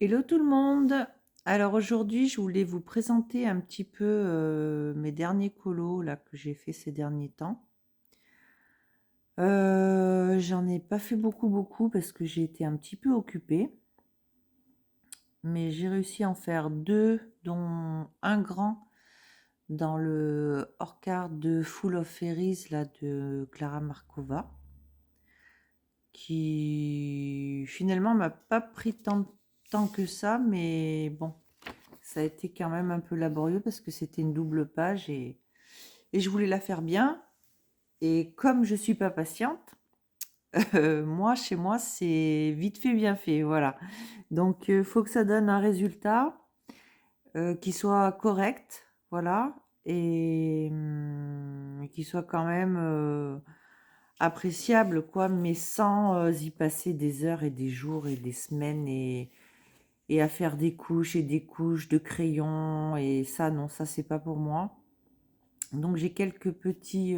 Hello tout le monde! Alors aujourd'hui, je voulais vous présenter un petit peu mes derniers colos là, que j'ai fait ces derniers temps. J'en ai pas fait beaucoup parce que j'ai été un petit peu occupée, mais j'ai réussi à en faire deux, dont un grand dans le hors-quart de Full of Fairies là, de Clara Markova, qui finalement m'a pas pris tant de temps que ça, mais bon. Ça a été quand même un peu laborieux parce que c'était une double page et je voulais la faire bien. Et comme je suis pas patiente, moi, chez moi, c'est vite fait, bien fait. Voilà. Donc, il faut que ça donne un résultat qui soit correct. Voilà. Et qui soit quand même appréciable, quoi, mais sans y passer des heures et des jours et des semaines et à faire des couches et des couches de crayon et ça non, ça c'est pas pour moi. Donc j'ai quelques petites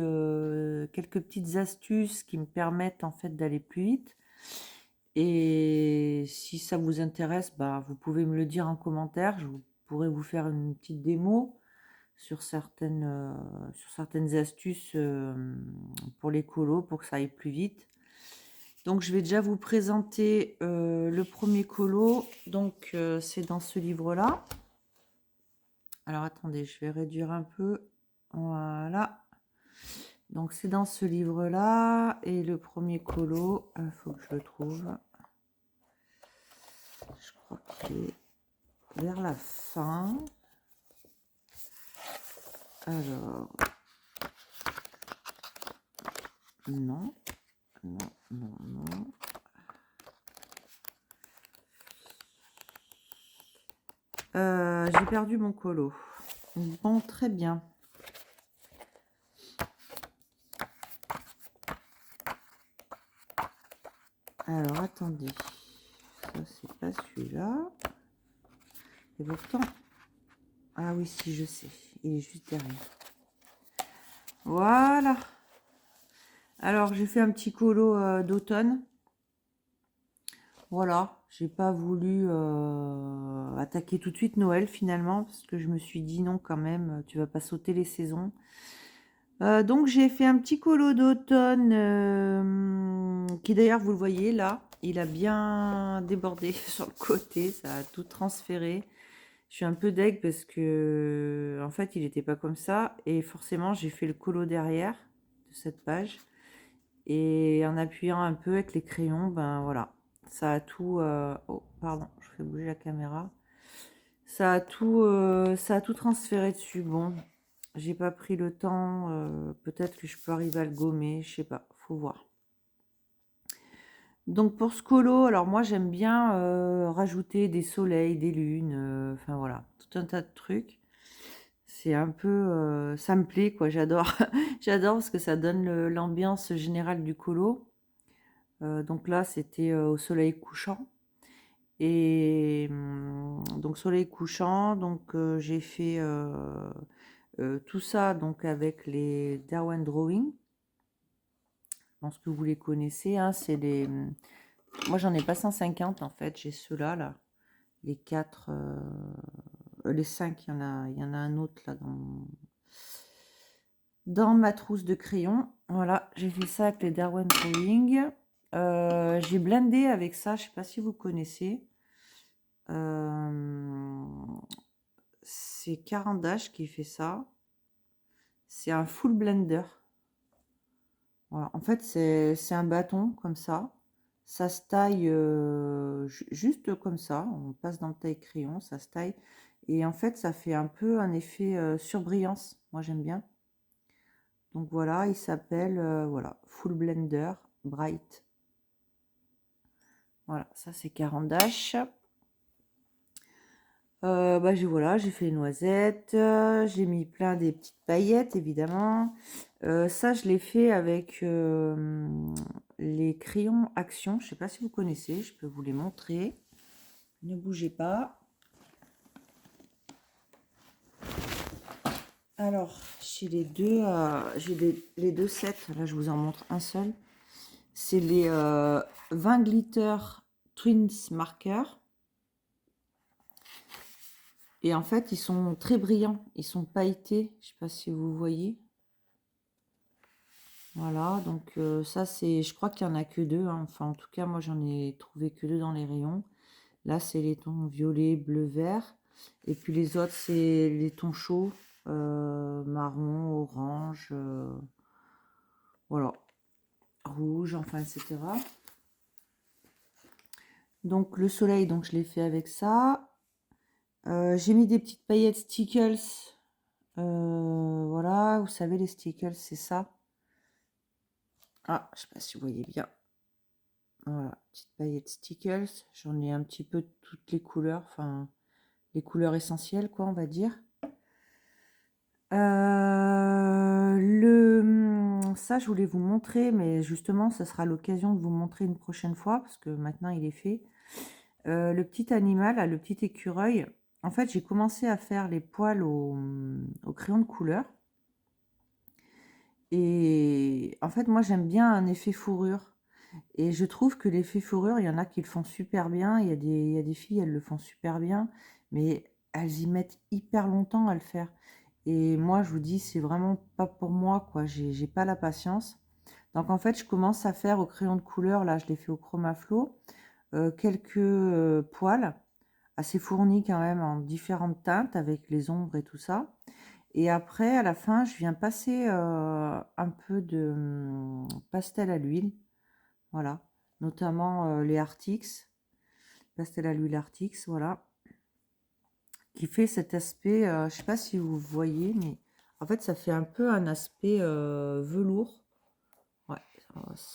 astuces qui me permettent en fait d'aller plus vite. Et si ça vous intéresse, bah, vous pouvez me le dire en commentaire. Je pourrais vous faire une petite démo sur certaines astuces pour les colos pour que ça aille plus vite. Donc je vais déjà vous présenter le premier colo. Donc c'est dans ce livre-là. Alors attendez, je vais réduire un peu. Voilà. Donc c'est dans ce livre-là. Et le premier colo, il faut que je le trouve. Je crois qu'il est vers la fin. Alors. Non. Non, non, non. J'ai perdu mon colo. Bon, très bien. Alors, attendez. Ça, c'est pas celui-là. Et pourtant... Ah oui, si, je sais. Il est juste derrière. Voilà. Alors, j'ai fait un petit colo d'automne. Voilà. J'ai pas voulu attaquer tout de suite Noël, finalement, parce que je me suis dit non, quand même, tu vas pas sauter les saisons. Donc, j'ai fait un petit colo d'automne qui, d'ailleurs, vous le voyez, là, il a bien débordé sur le côté. Ça a tout transféré. Je suis un peu deg parce que, en fait, il n'était pas comme ça. Et forcément, j'ai fait le colo derrière de cette page. Et en appuyant un peu avec les crayons, ben voilà. Ça a tout... Oh, pardon, je fais bouger la caméra. Ça a tout transféré dessus. Bon, j'ai pas pris le temps. Peut-être que je peux arriver à le gommer. Je sais pas, faut voir. Donc pour ce colo, alors moi j'aime bien rajouter des soleils, des lunes, enfin voilà, tout un tas de trucs. C'est un peu, ça me plaît quoi, j'adore, j'adore parce que ça donne l'ambiance générale du colo. Donc là c'était au soleil couchant et donc soleil couchant, donc j'ai fait tout ça donc avec les Derwent Drawing. Je pense que vous les connaissez, hein, c'est les moi, j'en ai pas 150 en fait. J'ai ceux-là, là. Les 4, les 5, il y en a un autre là dans ma trousse de crayons. Voilà, j'ai fait ça avec les Derwent Drawing. J'ai blendé avec ça, je sais pas si vous connaissez. C'est Carandache qui fait ça. C'est un full blender. Voilà. En fait, c'est un bâton comme ça. Ça se taille juste comme ça. On passe dans le taille-crayon, ça se taille. Et en fait, ça fait un peu un effet surbrillance. Moi, j'aime bien. Donc voilà, il s'appelle voilà, Full Blender Bright. Voilà, ça c'est Carandache. Bah, voilà, j'ai fait les noisettes, j'ai mis plein des petites paillettes évidemment. Ça, je l'ai fait avec les crayons Action. Je sais pas si vous connaissez, je peux vous les montrer. Ne bougez pas. Alors, j'ai les deux sets. Là, je vous en montre un seul. C'est les 20 Glitter Twins Marker. Et en fait, ils sont très brillants. Ils sont pailletés. Je sais pas si vous voyez. Voilà, donc ça c'est, je crois qu'il y en a que deux, hein. Enfin, en tout cas, moi j'en ai trouvé que deux dans les rayons. Là, c'est les tons violet, bleu, vert. Et puis les autres, c'est les tons chauds, marron, orange, voilà, rouge, enfin, etc. Donc le soleil, donc je l'ai fait avec ça. J'ai mis des petites paillettes stickles. Voilà, vous savez, les stickles, c'est ça. Ah, je sais pas si vous voyez bien. Voilà, petite paillette stickles. J'en ai un petit peu de toutes les couleurs, enfin, les couleurs essentielles, quoi, on va dire. Ça, je voulais vous montrer, mais justement, ça sera l'occasion de vous montrer une prochaine fois, parce que maintenant, il est fait. Le petit animal, là, le petit écureuil. En fait, j'ai commencé à faire les poils au crayon de couleur. Et en fait, moi, j'aime bien un effet fourrure. Et je trouve que l'effet fourrure, il y en a qui le font super bien. Il y a des filles, elles le font super bien. Mais elles y mettent hyper longtemps à le faire. Et moi, je vous dis, c'est vraiment pas pour moi, quoi. J'ai pas la patience. Donc, en fait, je commence à faire au crayon de couleur. Là, je l'ai fait au Chromaflo. Quelques poils assez fournis quand même en différentes teintes avec les ombres et tout ça. Et après, à la fin, je viens passer un peu de pastel à l'huile, voilà, notamment les Artix, pastel à l'huile Artix, voilà, qui fait cet aspect, je sais pas si vous voyez, mais en fait, ça fait un peu un aspect velours. Ouais,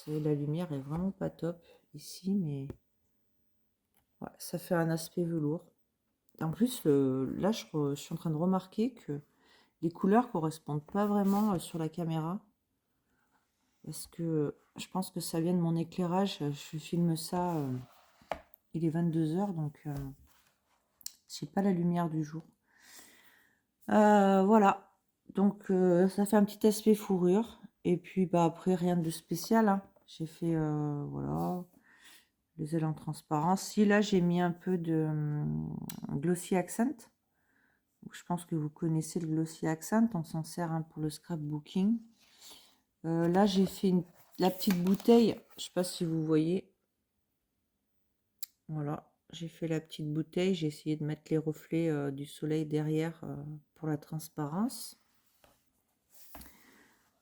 la lumière est vraiment pas top ici, mais ouais, ça fait un aspect velours. En plus, là, je suis en train de remarquer que les couleurs correspondent pas vraiment sur la caméra. Parce que je pense que ça vient de mon éclairage. Je filme ça, il est 22 h, donc j'ai pas la lumière du jour. Voilà. Donc ça fait un petit aspect fourrure. Et puis bah après, rien de spécial, hein. J'ai fait voilà, les ailes en transparence. Si là j'ai mis un peu de Glossy Accent. Donc, je pense que vous connaissez le Glossy Accent. On s'en sert, hein, pour le scrapbooking. Là j'ai fait la petite bouteille. Je sais pas si vous voyez. Voilà, j'ai fait la petite bouteille. J'ai essayé de mettre les reflets du soleil derrière pour la transparence.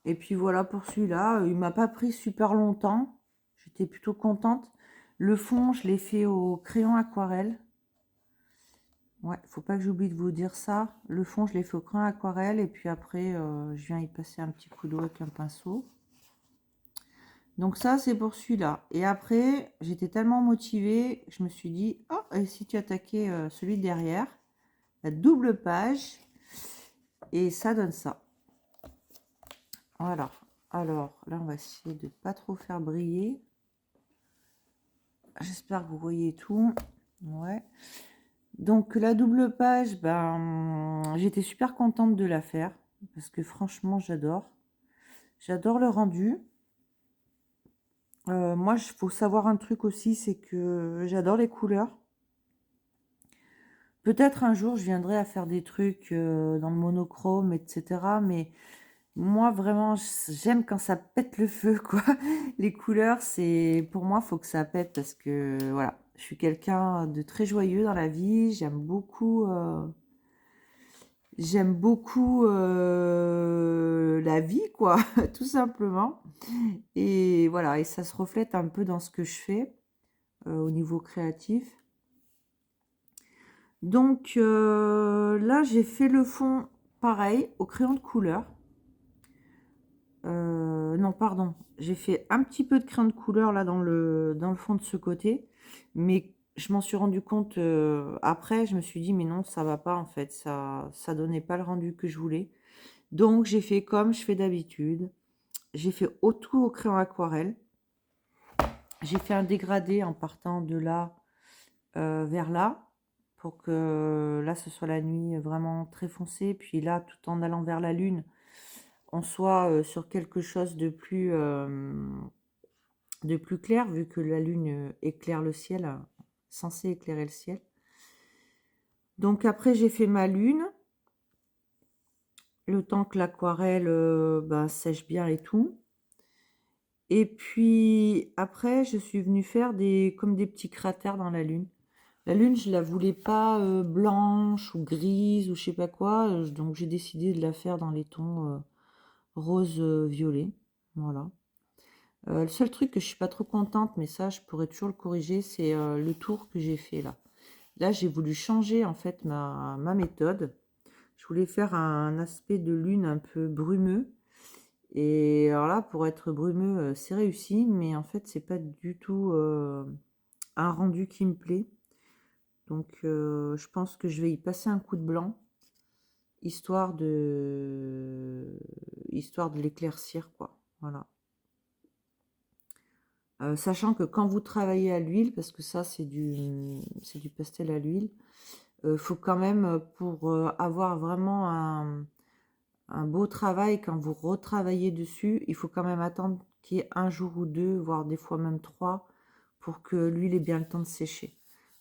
Et puis voilà pour celui-là. Il m'a pas pris super longtemps. J'étais plutôt contente. Le fond, je l'ai fait au crayon aquarelle. Ouais, faut pas que j'oublie de vous dire ça. Le fond, je l'ai fait au crayon aquarelle. Et puis après, je viens y passer un petit coup d'eau avec un pinceau. Donc ça, c'est pour celui-là. Et après, j'étais tellement motivée, je me suis dit, oh, et si tu attaquais celui derrière, la double page, et ça donne ça. Voilà. Alors, là, on va essayer de pas trop faire briller. J'espère que vous voyez tout. Ouais. Donc, la double page, ben, j'étais super contente de la faire, parce que franchement, j'adore. J'adore le rendu. Moi, il faut savoir un truc aussi, c'est que j'adore les couleurs. Peut-être un jour, je viendrai à faire des trucs dans le monochrome, etc. Mais moi, vraiment, j'aime quand ça pète le feu, quoi. Les couleurs, c'est pour moi, il faut que ça pète parce que, voilà, je suis quelqu'un de très joyeux dans la vie. J'aime beaucoup la vie, quoi, tout simplement. Et voilà, et ça se reflète un peu dans ce que je fais au niveau créatif. Donc là, j'ai fait le fond pareil au crayon de couleur. Non, pardon, j'ai fait un petit peu de crayon de couleur là dans le fond de ce côté, mais je m'en suis rendu compte après. Je me suis dit, mais non, ça va pas en fait, ça donnait pas le rendu que je voulais. Donc j'ai fait comme je fais d'habitude. J'ai fait tout au crayon aquarelle. J'ai fait un dégradé en partant de là vers là, pour que là ce soit la nuit vraiment très foncée, puis là tout en allant vers la lune, on soit sur quelque chose de plus clair, vu que la lune éclaire le ciel, censé éclairer le ciel. Donc après, j'ai fait ma lune, le temps que l'aquarelle ben, sèche bien et tout. Et puis après, je suis venue faire comme des petits cratères dans la lune. La lune, je la voulais pas blanche ou grise ou je sais pas quoi, donc j'ai décidé de la faire dans les tons rose violet. Voilà. Le seul truc que je suis pas trop contente, mais ça, je pourrais toujours le corriger, c'est le tour que j'ai fait là. Là, j'ai voulu changer en fait ma méthode. Je voulais faire un aspect de lune un peu brumeux. Et alors là, pour être brumeux, c'est réussi, mais en fait, c'est pas du tout un rendu qui me plaît. Donc, je pense que je vais y passer un coup de blanc, histoire de l'éclaircir, quoi. Voilà. Sachant que quand vous travaillez à l'huile, parce que ça, c'est du pastel à l'huile, faut quand même, pour avoir vraiment un beau travail, quand vous retravaillez dessus, il faut quand même attendre qu'il y ait un jour ou deux, voire des fois même trois, pour que l'huile ait bien le temps de sécher.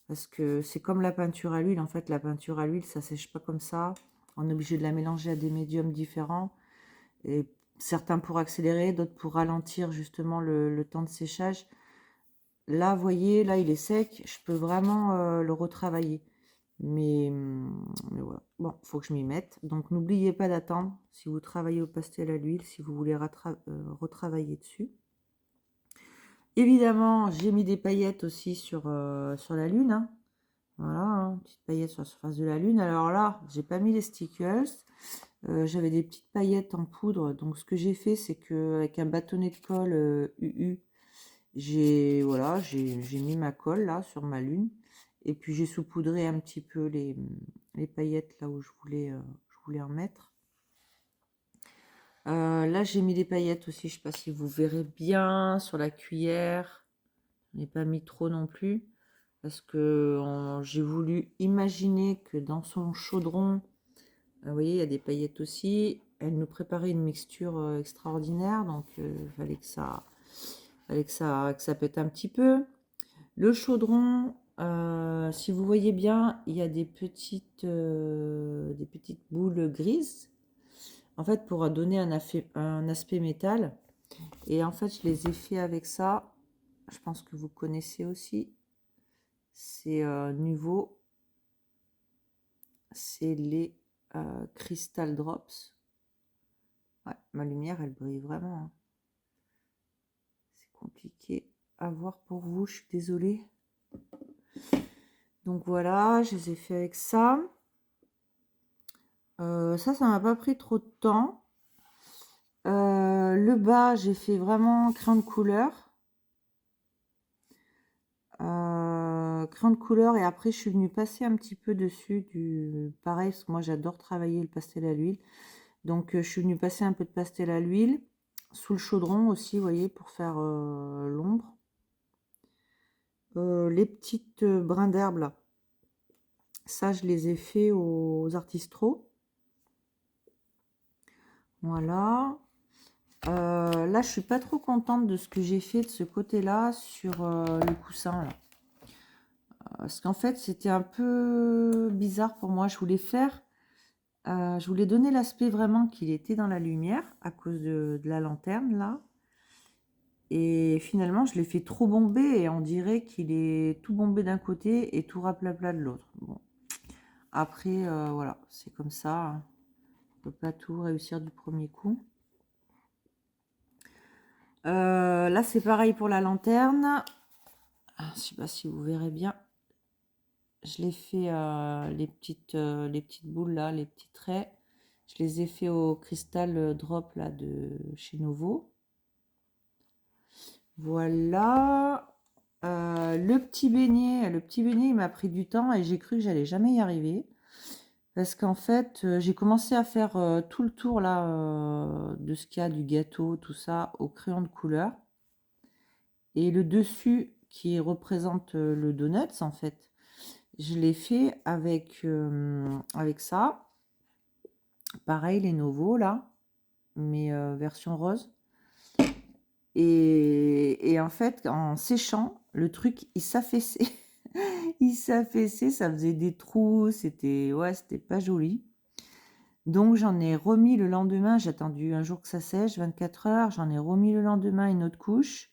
Parce que c'est comme la peinture à l'huile. En fait, la peinture à l'huile, ça sèche pas comme ça. On est obligé de la mélanger à des médiums différents. Et certains pour accélérer, d'autres pour ralentir justement le temps de séchage. Là, vous voyez, là, il est sec. Je peux vraiment le retravailler. Mais voilà. Bon, faut que je m'y mette. Donc, n'oubliez pas d'attendre si vous travaillez au pastel à l'huile, si vous voulez retravailler dessus. Évidemment, j'ai mis des paillettes aussi sur la lune, hein. Voilà, hein, petite paillette sur la surface de la lune. Alors là, j'ai pas mis les stickers. J'avais des petites paillettes en poudre. Donc, ce que j'ai fait, c'est qu'avec un bâtonnet de colle UU, voilà, j'ai mis ma colle là sur ma lune. Et puis, j'ai saupoudré un petit peu les paillettes là où je voulais en mettre. Là, j'ai mis des paillettes aussi. Je sais pas si vous verrez bien sur la cuillère. Je n'ai pas mis trop non plus. Parce que j'ai voulu imaginer que dans son chaudron, vous voyez, il y a des paillettes aussi. Elle nous préparait une mixture extraordinaire, donc il fallait que ça pète un petit peu. Le chaudron, si vous voyez bien, il y a des petites boules grises, en fait, pour donner un aspect métal. Et en fait, je les ai fait avec ça. Je pense que vous connaissez aussi. C'est nouveau. C'est les Crystal Drops. Ouais, ma lumière, elle brille vraiment, hein. C'est compliqué à voir pour vous, je suis désolée. Donc voilà, je les ai fait avec ça. Ça m'a pas pris trop de temps. Le bas, j'ai fait vraiment crayon de couleur. Crayon de couleur, et après je suis venue passer un petit peu dessus pareil, parce que moi j'adore travailler le pastel à l'huile. Donc je suis venue passer un peu de pastel à l'huile sous le chaudron aussi, vous voyez, pour faire l'ombre. Les petites brins d'herbe là, ça je les ai fait aux Artistro. Voilà. Là je suis pas trop contente de ce que j'ai fait de ce côté là sur le coussin là. Parce qu'en fait c'était un peu bizarre pour moi. Je voulais donner l'aspect vraiment qu'il était dans la lumière à cause de la lanterne là. Et finalement, je l'ai fait trop bomber et on dirait qu'il est tout bombé d'un côté et tout raplapla de l'autre. Bon. Après, voilà, c'est comme ça, hein. On peut pas tout réussir du premier coup. Là, c'est pareil pour la lanterne. Je sais pas si vous verrez bien. Je l'ai fait les petites boules là, les petits traits. Je les ai fait au cristal drop là de chez Novo. Voilà. Le petit beignet, il m'a pris du temps et j'ai cru que j'allais jamais y arriver. Parce qu'en fait, j'ai commencé à faire tout le tour là de ce qu'il y a du gâteau, tout ça, au crayon de couleur. Et le dessus qui représente le donuts, en fait, je l'ai fait avec ça. Pareil, les Novos là, mais version rose. Et en fait, en séchant, le truc, il s'affaissait. Il s'affaissait, ça faisait des trous, c'était ouais, c'était pas joli. Donc j'en ai remis le lendemain, j'ai attendu un jour que ça sèche, 24 heures, j'en ai remis le lendemain une autre couche.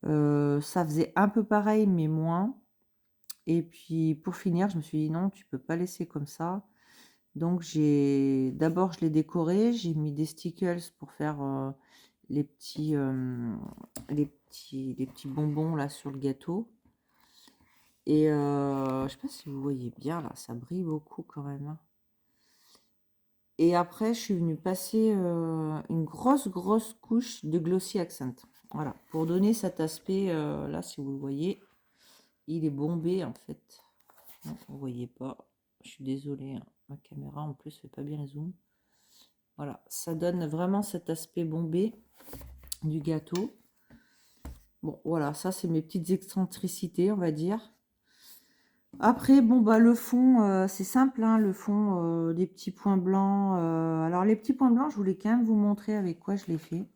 Ça faisait un peu pareil, mais moins. Et puis pour finir, je me suis dit non, tu peux pas laisser comme ça. Donc d'abord je l'ai décoré, j'ai mis des stickers pour faire les petits, les petits bonbons là sur le gâteau. Et je sais pas si vous voyez bien là, ça brille beaucoup quand même, hein. Et après, je suis venue passer une grosse couche de Glossy Accent. Voilà, pour donner cet aspect, là, si vous le voyez, il est bombé en fait. Non, vous voyez pas, je suis désolée, hein. Ma caméra en plus fait pas bien le zoom. Voilà, ça donne vraiment cet aspect bombé du gâteau. Bon, voilà, ça c'est mes petites excentricités, on va dire. Après, bon, bah, le fond, c'est simple, hein, le fond, des petits points blancs. Alors, les petits points blancs, je voulais quand même vous montrer avec quoi je l'ai fait.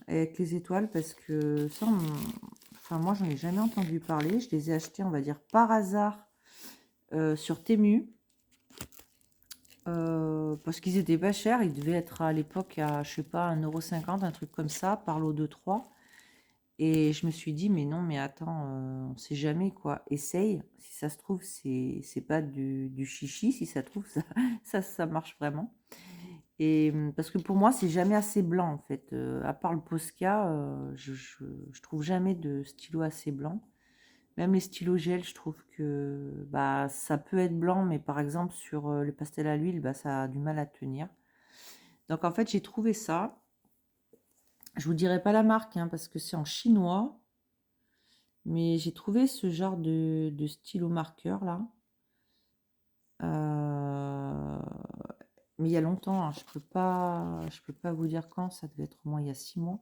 Avec les étoiles, parce que ça, enfin, moi, j'en ai jamais entendu parler. Je les ai achetés, on va dire, par hasard sur Temu. Parce qu'ils étaient pas chers. Ils devaient être à l'époque à, je sais pas, 1,50 €, un truc comme ça, par lot de 3. Et je me suis dit, mais non, mais attends, on sait jamais quoi. Essaye. Si ça se trouve, c'est pas du chichi. Si ça se trouve, ça marche vraiment. Et parce que pour moi, c'est jamais assez blanc en fait. À part le Posca, je trouve jamais de stylo assez blanc. Même les stylos gel, je trouve que bah, ça peut être blanc, mais par exemple sur le pastel à l'huile, bah, ça a du mal à tenir. Donc en fait, j'ai trouvé ça. Je vous dirai pas la marque, hein, parce que c'est en chinois. Mais j'ai trouvé ce genre de stylo marqueur là. Mais il y a longtemps, hein, je peux pas vous dire quand, ça devait être au moins il y a 6 mois.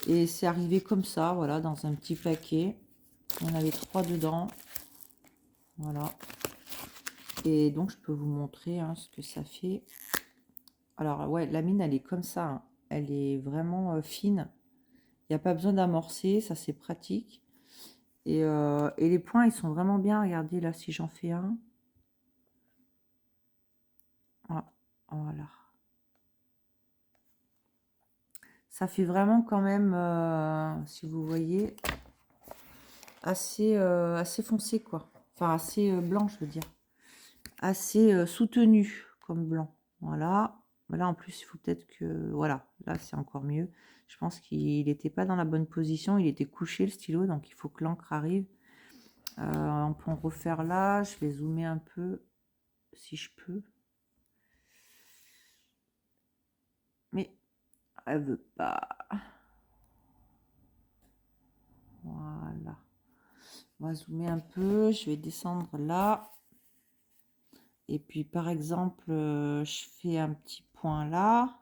Et c'est arrivé comme ça, voilà, dans un petit paquet. Il y en avait 3 dedans. Voilà. Et donc je peux vous montrer hein, ce que ça fait. Alors ouais, la mine elle est comme ça, hein. Elle est vraiment fine. Il n'y a pas besoin d'amorcer, ça c'est pratique. Et les points ils sont vraiment bien. Regardez là si j'en fais un. Ah, voilà. Ça fait vraiment quand même, si vous voyez, assez foncé quoi. Enfin assez blanc je veux dire. Assez soutenu comme blanc. Voilà. Là en plus il faut peut-être que... Voilà, là c'est encore mieux. Je pense qu'il n'était pas dans la bonne position. Il était couché le stylo, donc il faut que l'encre arrive. On peut en refaire là. Je vais zoomer un peu si je peux. Mais elle veut pas. Voilà. On va zoomer un peu. Je vais descendre là. Et puis par exemple, je fais un petit point là.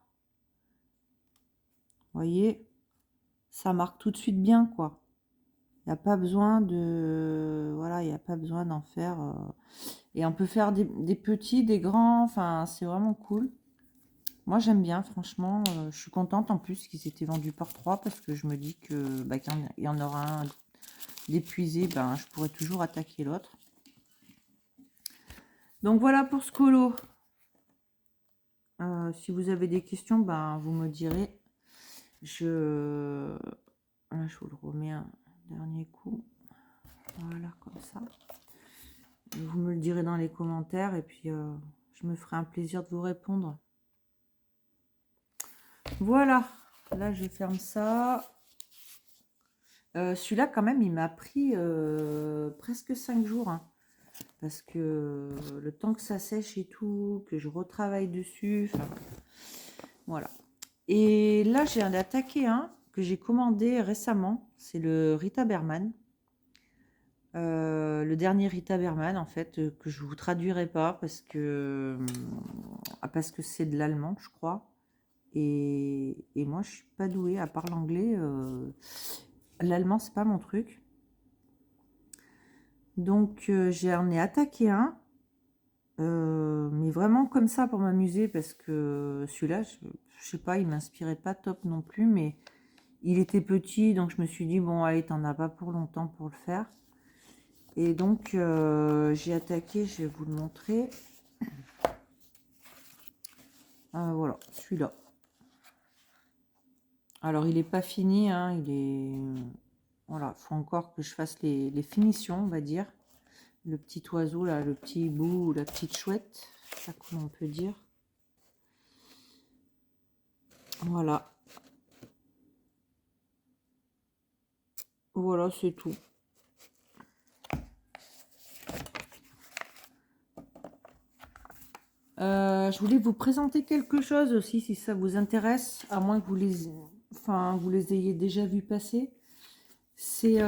Vous voyez, ça marque tout de suite bien quoi. Il n'y a pas besoin de... Voilà, il n'y a pas besoin d'en faire... Et on peut faire des petits, des grands, enfin c'est vraiment cool. Moi j'aime bien, franchement, je suis contente en plus qu'ils étaient vendus par 3 parce que je me dis que bah, qu'il y en aura un d'épuisé, ben, je pourrais toujours attaquer l'autre. Donc voilà pour ce colo. Si vous avez des questions, ben, vous me direz. Là, je vous le remets un dernier coup. Voilà, comme ça. Vous me le direz dans les commentaires et puis je me ferai un plaisir de vous répondre. Voilà, là je ferme ça. Celui-là quand même il m'a pris presque 5 jours. Hein, parce que le temps que ça sèche et tout, que je retravaille dessus. Voilà. Et là j'ai attaqué un que j'ai commandé récemment. C'est le Rita Berman. Le dernier Rita Berman en fait que je vous traduirai pas parce que c'est de l'allemand je crois et moi je suis pas douée à part l'anglais, l'allemand c'est pas mon truc, donc j'en ai attaqué un mais vraiment comme ça pour m'amuser parce que celui-là je sais pas, il m'inspirait pas top non plus, mais il était petit donc je me suis dit bon allez, t'en as pas pour longtemps pour le faire. Et donc, j'ai attaqué, je vais vous le montrer. Voilà, celui-là. Alors, il n'est pas fini, hein, il est... Voilà, il faut encore que je fasse les finitions, on va dire. Le petit oiseau, là, le petit hibou, la petite chouette, ça comment on peut dire. Voilà. Voilà, c'est tout. Je voulais vous présenter quelque chose aussi, si ça vous intéresse, à moins que vous les ayez déjà vus passer. C'est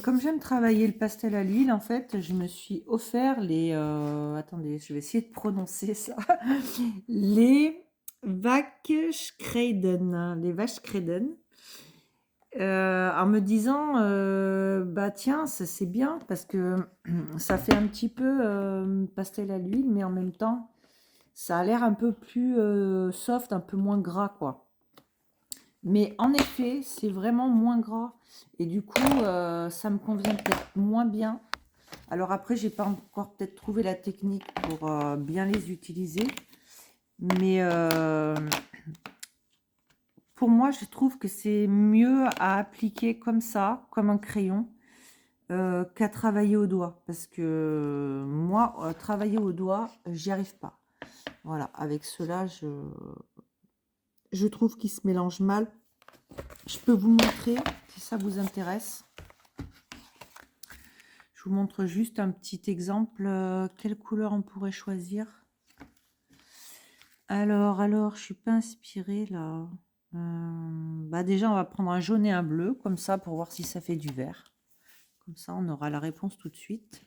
comme j'aime travailler le pastel à l'huile, en fait, je me suis offert les... attendez, je vais essayer de prononcer ça. Les Vaschkreden. Les Vaschkreden. En me disant, bah tiens, c'est bien parce que ça fait un petit peu pastel à l'huile, mais en même temps, ça a l'air un peu plus soft, un peu moins gras, quoi. Mais en effet, c'est vraiment moins gras. Et du coup, ça me convient peut-être moins bien. Alors après, j'ai pas encore peut-être trouvé la technique pour bien les utiliser. Mais pour moi, je trouve que c'est mieux à appliquer comme ça, comme un crayon, qu'à travailler au doigt. Parce que moi, travailler au doigt, j'y arrive pas. Voilà, avec cela, je trouve qu'ils se mélangent mal. Je peux vous montrer, si ça vous intéresse. Je vous montre juste un petit exemple. Quelle couleur on pourrait choisir? Alors, je suis pas inspirée là. Bah déjà, on va prendre un jaune et un bleu, comme ça, pour voir si ça fait du vert. Comme ça, on aura la réponse tout de suite.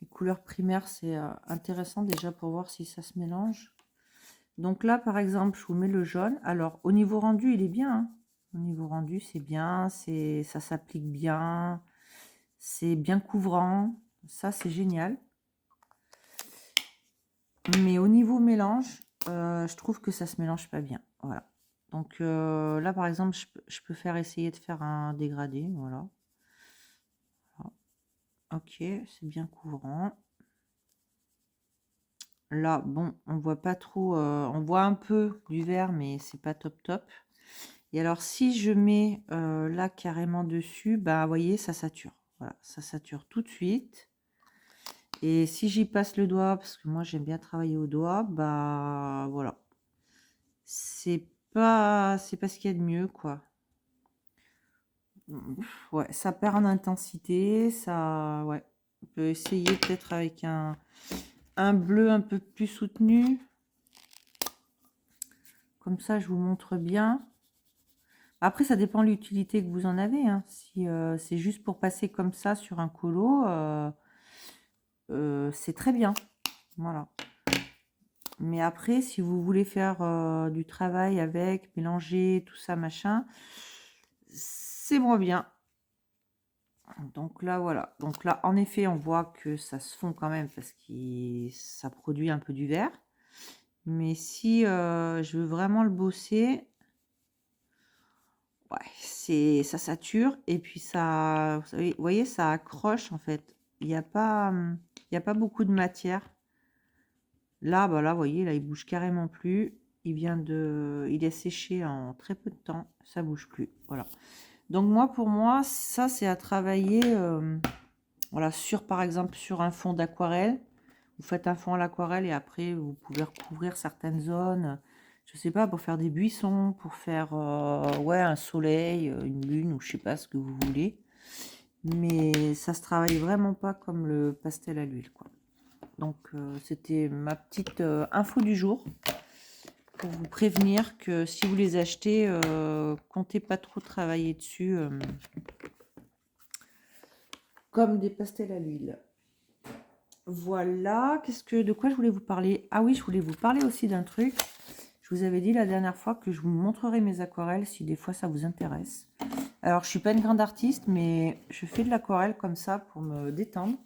Les couleurs primaires, c'est intéressant déjà pour voir si ça se mélange. Donc là, par exemple, je vous mets le jaune. Alors, au niveau rendu, il est bien, hein. Au niveau rendu, c'est bien, ça s'applique bien, c'est bien couvrant. Ça, c'est génial. Mais au niveau mélange, je trouve que ça se mélange pas bien. Voilà. Donc là, par exemple, je peux essayer de faire un dégradé. Voilà. Ok, c'est bien couvrant. Là, bon, on voit pas trop. On voit un peu du vert, mais c'est pas top top. Et alors, si je mets là carrément dessus, bah, vous voyez, ça sature. Voilà, ça sature tout de suite. Et si j'y passe le doigt, parce que moi j'aime bien travailler au doigt, bah voilà. C'est pas ce qu'il y a de mieux, quoi. Ouais, ça perd en intensité, ça, ouais. On peut essayer peut-être avec un bleu un peu plus soutenu. Comme ça, je vous montre bien. Après, ça dépend de l'utilité que vous en avez, hein. Si c'est juste pour passer comme ça sur un colo, c'est très bien. Voilà. Mais après, si vous voulez faire du travail avec, mélanger, tout ça, machin, c'est moins bien. Donc là, voilà. Donc là, en effet, on voit que ça se fond quand même parce que ça produit un peu du vert. Mais si je veux vraiment le bosser, ouais, ça sature. Et puis ça, vous voyez, ça accroche en fait. Il n'y a pas, il y a pas beaucoup de matière. Là, bah là, vous voyez, là, il bouge carrément plus. Il est séché en très peu de temps. Ça bouge plus. Voilà. Donc moi, pour moi, ça, c'est à travailler, voilà, par exemple, sur un fond d'aquarelle. Vous faites un fond à l'aquarelle et après, vous pouvez recouvrir certaines zones. Je sais pas, pour faire des buissons, pour faire, ouais, un soleil, une lune, ou je sais pas ce que vous voulez. Mais ça se travaille vraiment pas comme le pastel à l'huile, quoi. Donc, c'était ma petite info du jour pour vous prévenir que si vous les achetez, comptez pas trop travailler dessus comme des pastels à l'huile. Voilà, de quoi je voulais vous parler? Ah oui, je voulais vous parler aussi d'un truc. Je vous avais dit la dernière fois que je vous montrerai mes aquarelles si des fois ça vous intéresse. Alors, je suis pas une grande artiste, mais je fais de l'aquarelle comme ça pour me détendre.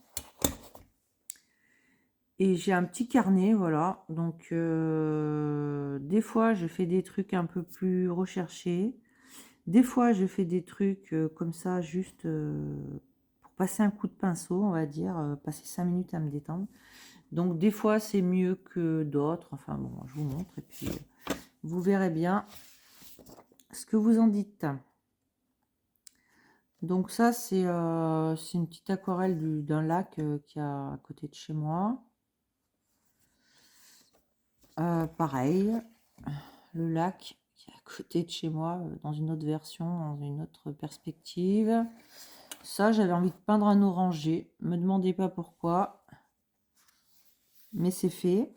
Et j'ai un petit carnet, voilà. Donc, des fois, je fais des trucs un peu plus recherchés. Des fois, je fais des trucs comme ça, juste passer un coup de pinceau, on va dire, passer 5 minutes à me détendre. Donc des fois c'est mieux que d'autres, enfin bon, je vous montre et puis vous verrez bien ce que vous en dites. Donc ça c'est une petite aquarelle d'un lac qui a à côté de chez moi. Pareil, le lac qui est à côté de chez moi, dans une autre version, dans une autre perspective. Ça, j'avais envie de peindre un orangé. Me demandez pas pourquoi, mais c'est fait.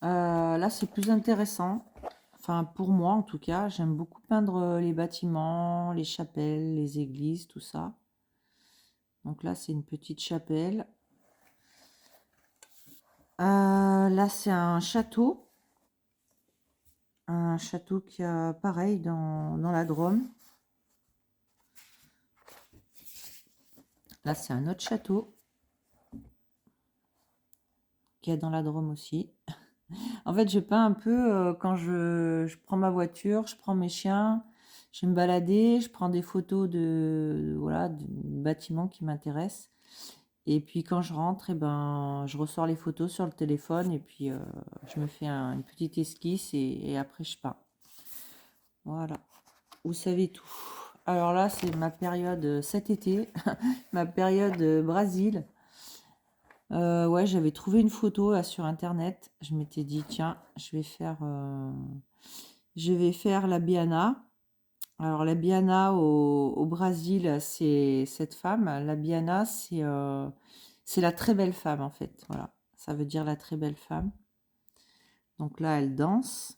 Là, c'est plus intéressant. Enfin, pour moi, en tout cas, j'aime beaucoup peindre les bâtiments, les chapelles, les églises, tout ça. Donc là, c'est une petite chapelle. Là, c'est un château. Un château qui a pareil dans la Drôme. Là, c'est un autre château qui est dans la Drôme aussi. En fait, je peins un peu quand je prends ma voiture, je prends mes chiens, je vais me balader, je prends des photos voilà, de bâtiments qui m'intéressent. Et puis quand je rentre, je ressors les photos sur le téléphone et puis je me fais une petite esquisse et après je peins. Voilà, vous savez tout. Alors là, c'est ma période cet été, ma période Brésil. Ouais, j'avais trouvé une photo là, sur internet. Je m'étais dit, tiens, je vais faire la Biana. Alors, la Biana au Brésil, c'est cette femme. La Biana, c'est la très belle femme, en fait. Voilà, ça veut dire la très belle femme. Donc là, elle danse.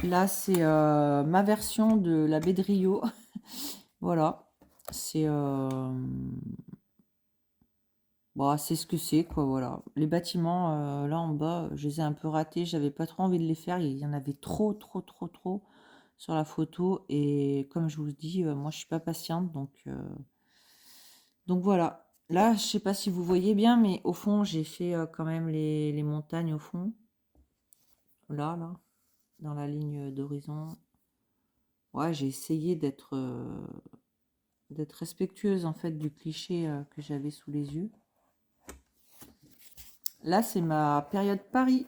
Là, c'est ma version de la baie de Rio. Voilà, c'est bon, c'est ce que c'est, quoi, voilà. Les bâtiments, là en bas, je les ai un peu ratés, j'avais pas trop envie de les faire, il y en avait trop, trop, trop, trop sur la photo, et comme je vous dis, moi je suis pas patiente, donc voilà. Là, je sais pas si vous voyez bien, mais au fond, j'ai fait quand même les montagnes au fond, là, dans la ligne d'horizon. Ouais, j'ai essayé d'être respectueuse, en fait, du cliché que j'avais sous les yeux. Là, c'est ma période Paris.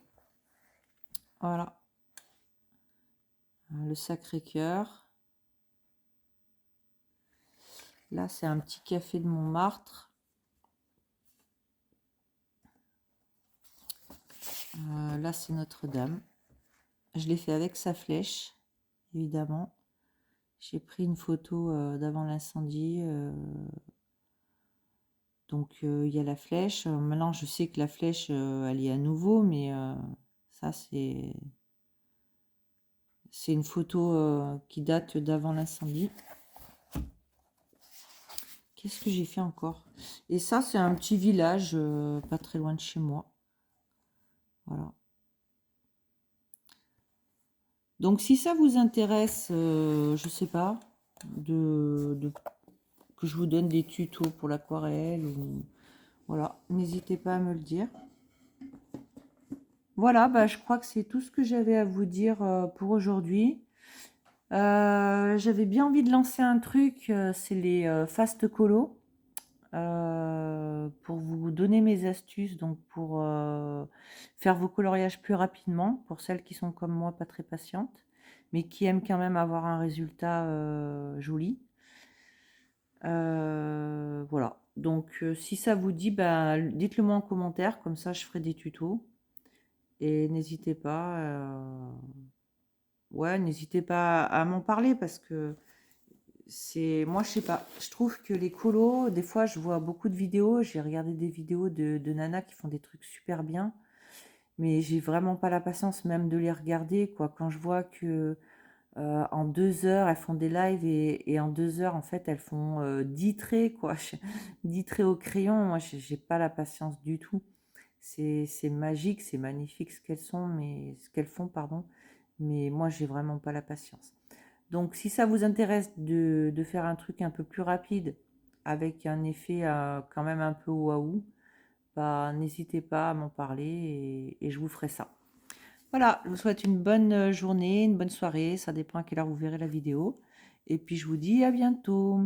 Voilà. Le Sacré-Cœur. Là, c'est un petit café de Montmartre. Là, c'est Notre-Dame. Je l'ai fait avec sa flèche, évidemment. J'ai pris une photo d'avant l'incendie. Donc, il y a la flèche. Maintenant, je sais que la flèche, elle est à nouveau, mais ça, c'est une photo qui date d'avant l'incendie. Qu'est-ce que j'ai fait encore? Et ça, c'est un petit village pas très loin de chez moi. Voilà. Donc, si ça vous intéresse, je sais pas, que je vous donne des tutos pour l'aquarelle, voilà, n'hésitez pas à me le dire. Voilà, bah, je crois que c'est tout ce que j'avais à vous dire pour aujourd'hui. J'avais bien envie de lancer un truc, c'est les fast colo. Pour vous donner mes astuces, donc pour faire vos coloriages plus rapidement, pour celles qui sont comme moi pas très patientes, mais qui aiment quand même avoir un résultat joli. Voilà, donc si ça vous dit, bah, dites-le moi en commentaire, comme ça je ferai des tutos. Et n'hésitez pas, ouais, n'hésitez pas à m'en parler parce que moi je sais pas, je trouve que les colos, des fois je vois beaucoup de vidéos, j'ai regardé des vidéos de nanas qui font des trucs super bien, mais j'ai vraiment pas la patience même de les regarder, quoi. Quand je vois que en 2 heures elles font des lives et en 2 heures en fait elles font 10 traits, quoi. 10 traits au crayon, moi j'ai pas la patience du tout. C'est magique, c'est magnifique ce qu'elles font, pardon, mais moi j'ai vraiment pas la patience. Donc, si ça vous intéresse de faire un truc un peu plus rapide, avec un effet quand même un peu waouh, bah, n'hésitez pas à m'en parler et je vous ferai ça. Voilà, je vous souhaite une bonne journée, une bonne soirée, ça dépend à quelle heure vous verrez la vidéo. et puis je vous dis à bientôt.